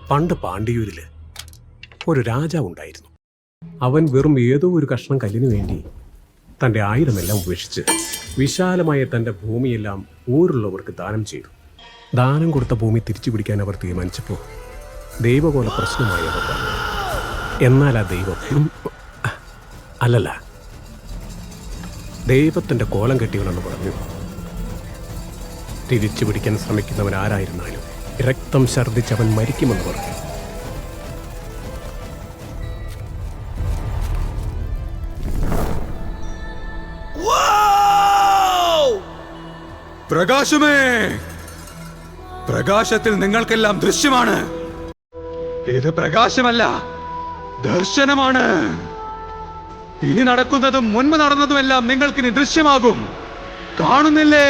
പണ്ട് പാണ്ഡ്യൂരില് ഒരു രാജാവുണ്ടായിരുന്നു. അവൻ വെറും ഏതോ ഒരു കഷ്ണം കല്ലിനു വേണ്ടി തൻ്റെ ആയുധമെല്ലാം ഉപേക്ഷിച്ച് വിശാലമായ തൻ്റെ ഭൂമിയെല്ലാം ഊരുള്ളവർക്ക് ദാനം ചെയ്തു. ദാനം കൊടുത്ത ഭൂമി തിരിച്ചു പിടിക്കാൻ അവർ തീരുമാനിച്ചപ്പോൾ ദൈവപോലെ പ്രശ്നമായി അവർ പറഞ്ഞു. എന്നാൽ ആ ദൈവം അല്ലല്ല, ദൈവത്തിൻ്റെ കോലം കെട്ടിയവനെന്ന് പറഞ്ഞു. തിരിച്ചു പിടിക്കാൻ ശ്രമിക്കുന്നവൻ ആരായിരുന്നാലും രക്തം ഛർദ്ദിച്ചവൻ മരിക്കുമെന്ന് പറഞ്ഞു. പ്രകാശമേ, പ്രകാശത്തിൽ നിങ്ങൾക്കെല്ലാം ദൃശ്യമാണ്. ഇത് പ്രകാശമല്ല, ദർശനമാണ്. ഇനി നടക്കുന്നതും മുൻപ് നടന്നതുമെല്ലാം നിങ്ങൾക്കിനി ദൃശ്യമാകും. കാണുന്നില്ലേ?